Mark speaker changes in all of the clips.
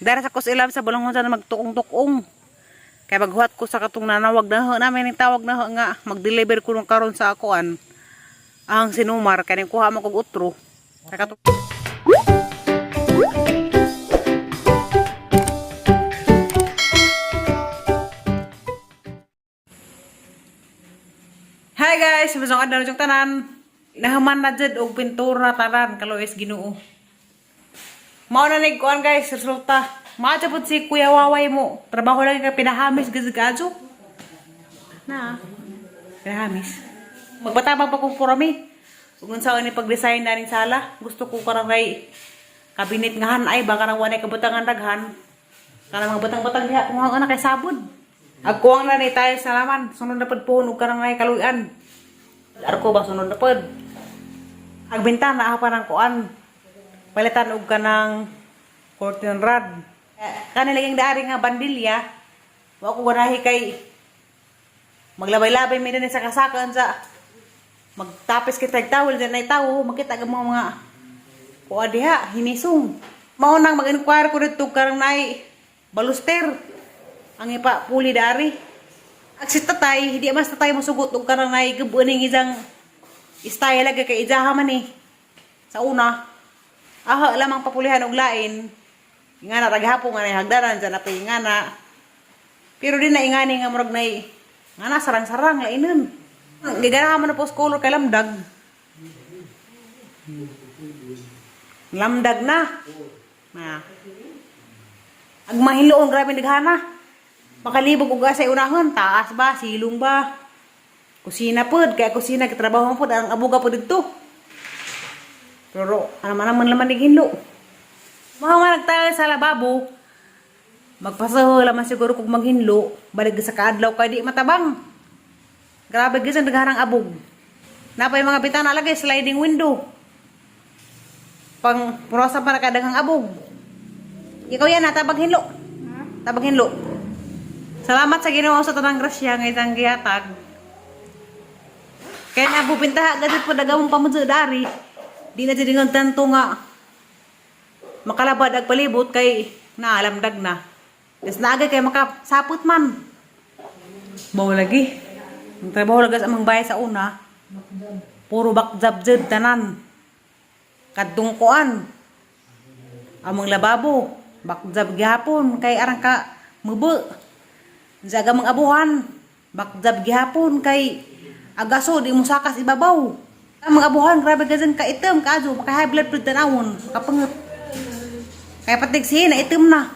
Speaker 1: Dara sa kus ilam sa balong sa magtukong-tukong. Kaya maghuat ko sa katong nanawag na ho namin yung tawag na ho nga mag-deliver ko nung karon sa akuan. Ang sinumar kaya kuha mo kog utro. Kaya katong Hi guys, masong adlaw jung tanan. Nahaman na jud og pintura tanan kaloes Ginoo. Mao na nig kuan guys, resulta. Maaja pud si Kuya Waway mo. Trabaho lagi ka pinahamis gazgadyo. Na. Pinahamis. Magbatabang pa kong purami. Ug unsa ni pag-design na ning sala, gusto ko karang kay kabinet nga hanay baka nang wanay kabutangan daghan. Kana mga batang-batang diha kung ana kay sabod. Agkuang na ni tayo salaman. Sunod na pud puhon ug karang nay kaluyan. Arko ba sunod na pud. Agbintana pa ng kuan. Palitan og kanang curtain rod. Kanila yung daari nga bandilya. Wa ko ganahi kay maglabay-labay mi dinhi sa kasakan sa magtapis kita tawel din ay tawo makita ga mga kuan diha hinisong. Mao nang mag-inquire ko dito karang nay baluster. Ang ipa puli dari. Ag si tatay, hindi mas tatay masugot og karang nay gabuning isang style lagi kay ijaha man ni. Sa una, aha lamang papulihan og lain. Ingana taghapon nga hagdanan sa napay ingana. Pero din na ingani nga murag nay ngana sarang-sarang lainon. Giganahan man na post color kay lamdag. Lamdag na. Na. Ag mahiloon grabe daghana. Makalibog og sa unahon, taas ba, silong ba? Kusina pod, kaya kusina kitrabaho pod ang abuga pod didto. Pero naman laman hinlo. Mga nagtayo sa lababo, magpasaho laman siguro kung maghinlo, balik sa kaadlaw kay di matabang. Grabe gyud ang daghanang abog. Napay mga bitana lagi sliding window. Pang purosa pa nakadaghang abog. Ikaw yan tabag hinlo. Tabag hinlo. Salamat sa Ginoo sa tanang grasya nga itang gihatag. Kaya nabupintaha gadit po dagamong pamudso dari. Di na jud tanto nga makalabad ag palibot kay naalamdag na. Des naagay kay makasapot man. Baw lagi. Ang trabaho lagi sa amang bahay sa una. Puro bakjab jud tanan. Kadtong kuan. Among lababo, bakjab gihapon kay arang ka mubo. Jaga mga abuhan, bakjab gihapon kay agaso di mo sakas ibabaw. Ang mga abuhan grabe gazan ka item kaadyo, maka high blood pressure tanawon, kapangot. Kaya patig siya na itim na.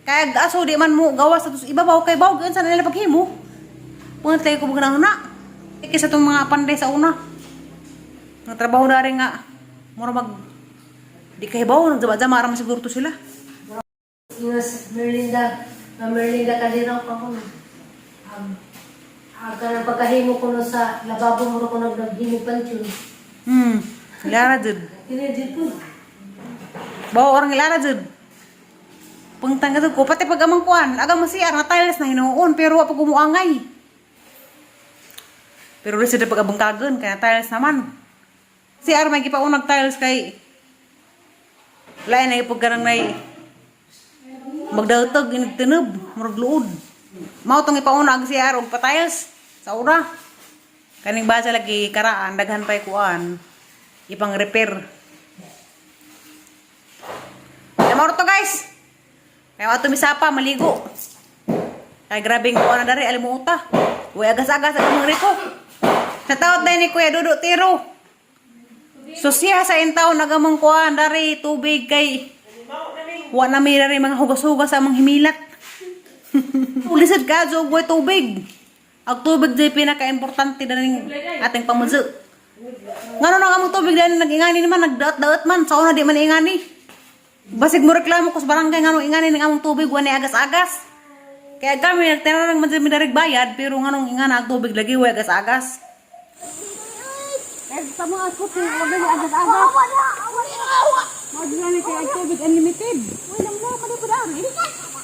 Speaker 1: Kaya agaso di man mo gawas sa tus ibabaw kay baw gyud sa nila paghimo. Puntay ko bugna na. Iki sa tong mga panday sa una. Nga trabaho na rin nga mura mag di kay baw nagzama-zama ra man siguro to sila.
Speaker 2: Yes, Merlinda kalinaw pa ko. Aga na pagkahimo ko sa lababo mo ko naghimo pansyon.
Speaker 1: Lara jud.
Speaker 2: Kinedit ko.
Speaker 1: Bawa orang ilara jud. Pangtang ko pati pag amang kuan, aga masiyar na tiles na hinuon pero wa pa gumuangay. Pero rin sila pag abang kagon kaya tiles naman. Siyar may gipaunag tiles kay lain na ipag garang nay magdautog inigtinub, murag luod. Mao tong ipauna ang CR og patiles sa ura. Kaning basa lagi karaan daghan pay kuan ipang repair. Kaya mao to guys. Kaya ato misapa maligo. Kay grabing kuan na dari alimuota. Way agas-agas ang mga riko. Sa taot dai ni Kuya Dudu Tiro. So siya sa intaw nagamang kuan dari tubig kay wa na may rin mga hugas-hugas sa mga himilat. Ulisad ka, so buhay tubig. Ang tubig dyan pinaka-importante na rin ating pamudso. Ngano nang among tubig dyan nag-ingani naman, nagdaot-daot man. Sa una di man ingani. Basig mo reklamo ko sa barangay ngano ingani ng among tubig, wala agas-agas. Kaya kami nagtinarang man dyan minarig bayad, pero nganong ingana ang tubig lagi, wala agas-agas.
Speaker 2: Eh, sa mga skuti, wag na agas-agas. Magdala kay tubig unlimited. Uy, lang mo, pala po dami.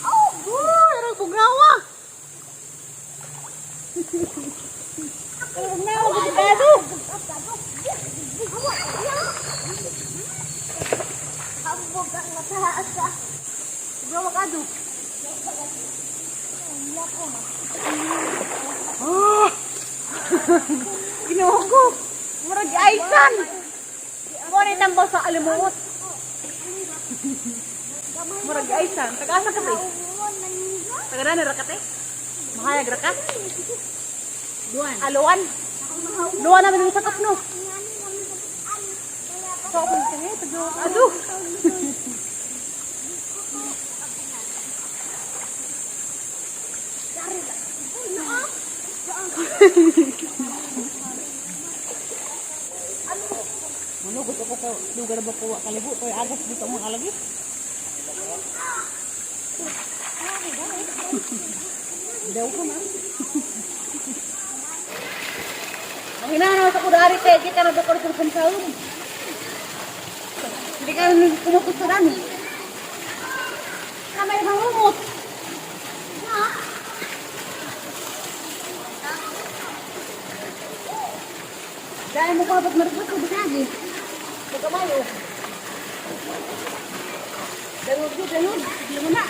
Speaker 2: Oh, erang pugawa. Erang na, magdado. Hambog ang mataas ka. Kado.
Speaker 1: Oh!
Speaker 2: Ginugo. Murag aisan. Mo ni tambaw sa alimuot. Murag aisan. Taga-asa ka ba? Taga-na ra ka te? Mahayag ra ka? Aluan. Luwan naman yung sakap no. So, ako nito. Aduh. Ano gusto ko ko lugar ba ko kalibo toy agas dito mo alagi. Daw ko na. Ang hinanaw sa kudari te kita na doktor sa pansaon. Hindi ka kumupot sa dami. Kamay mangumot. Dahil mo pa ba't marapot ko binagi? Pagkamayo. Danod ko, danod. Hindi mo na.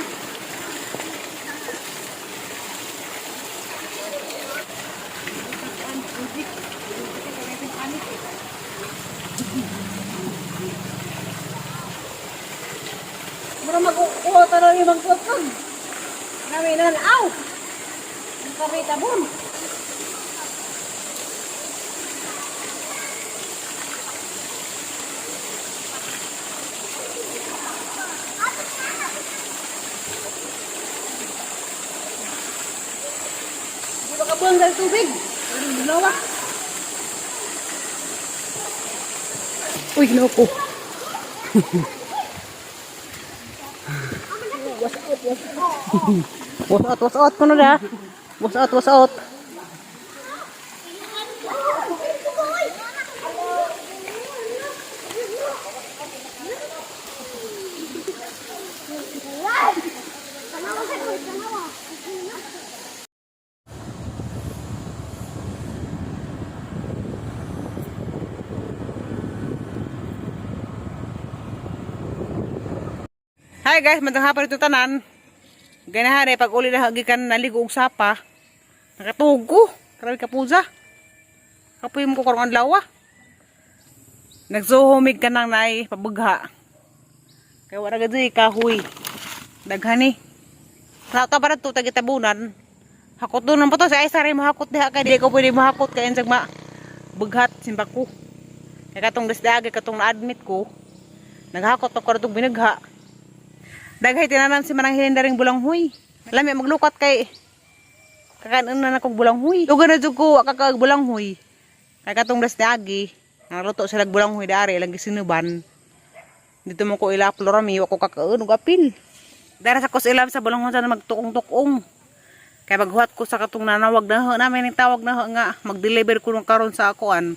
Speaker 2: Mura mag-ukuha talaga yung magpotog. Naminan, aw! Ang kamay tabon. Buang dari tubig. Dalawa.
Speaker 1: Uy, ginoo ko. Was out ko na da. Was out. Hi guys, magandang hapon ito tanan. Ganahari, pag uli na hagikan naligo og sapa. Nakatuhog ko. Grabe ka puza. Kapoy mo ko karong adlaw. Nagsuhumig ka nang nay pabugha. Kaya wala gadi kahoy. Daghani. Sa ta para to tagitabunan. Hakot do nang pato sa ay sari mahakot diha kay di ko pwede mahakot kay ensag ma bughat simbak ko. Kaya katong desdage katong na-admit ko. Naghakot ako ratong binagha. Daghay tinanan si manang hilindaring bulanghoy. Lami maglukat kay kakanon na nakog bulanghoy. Lugar na jud ko kakag bulanghoy. Kay katong desdage naluto sila bulanghoy dari lang gisinuban. Dito mo ko ila plorami wa ko kakaon og apil. Dara sa kos ilam sa bulanghoy sa magtukong-tukong. Kay maghuwat ko sa katong nanawag na namin ning tawag na nga mag-deliver ko karon sa akoan.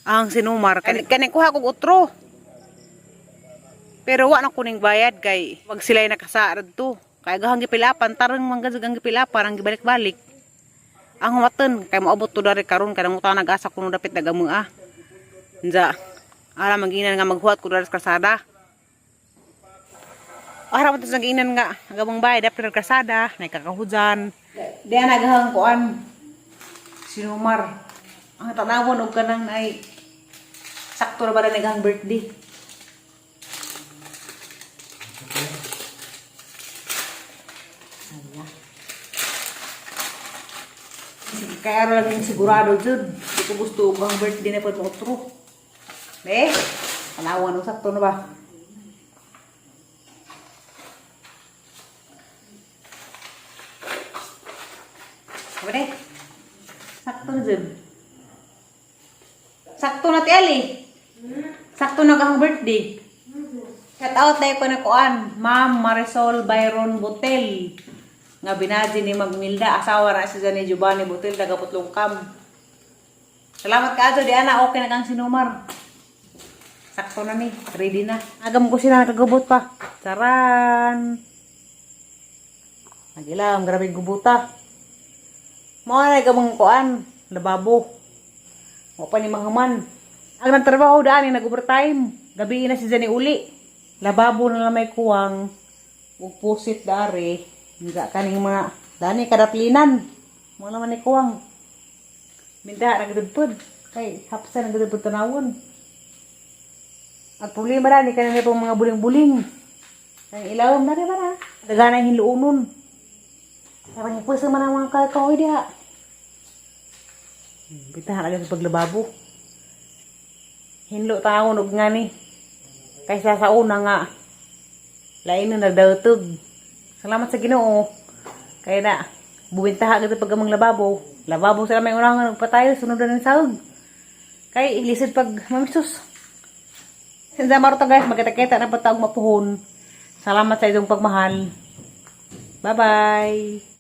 Speaker 1: Ang sinumar kani kuha kog utro. Pero wa na kuning bayad kay wag sila nakasaad to. Kay gahang gipilapan tarang manggagang gipilapan ang gibalik-balik. Ang humaten kay moabot to dari karon kadang utang nag-asa kuno dapit nagamong ah. Nja ara maginan nga maghuwat ko dari sa kalsada. Ara man to sa ginan nga nagamong bayad dapit sa kalsada, nay kakahujan. Di nagahang kuan sinumar. Ang tanawon og kanang ay sakto na ba na nagang birthday. Kaya lang sigurado jud. Di ko gusto ang birthday na pud mo otro. Eh, panawan usap to na ba? Apa deh? Sakto jud. Sakto na ti Ali. Sakto na kang birthday. Shout out dai ko na kuan, Ma'am Marisol Byron Butel. Nga binaji ni Magmilda, asawa ra si ni Giovanni Butil, taga Putlong Kam. Salamat ka ato, di ana, okay na kang sinumar. Sakto na ni, ready na. Agam ko sila, nakagubot pa. Charan! Nagilam, grabe gubuta. Mga na gamang kuan, lababo. Mo pa ni Mahaman. Ang nagtrabaho daan, nag-overtime. Gabi na si Zani uli. Lababo na lang may kuwang. ug pusit dari. Nga kaning mga dani kadatlinan. Mo naman ni kuwang. Minta ra gudpud. Kay hapsa na gudpud tanawon. At problema ra ni kanang pong mga buling-buling. Kay ilawom na rin ba na? Dagana yung hiluunon. Parang puso man ang mga kahoy diha. Bitahan agad sa paglababo. Hinlo taon og nga ni. Kaysa sa una nga. Lain na nagdautog. Salamat sa Ginoo. Kaya na, buwintaha agad sa paggamang lababo. Lababo sila may unang nagpatayo, sunod na ng sahog. Kaya ilisid pag mamisus. Sinsa maruta guys, magkita-kita na patawag mapuhon. Salamat sa itong pagmahal. Bye-bye.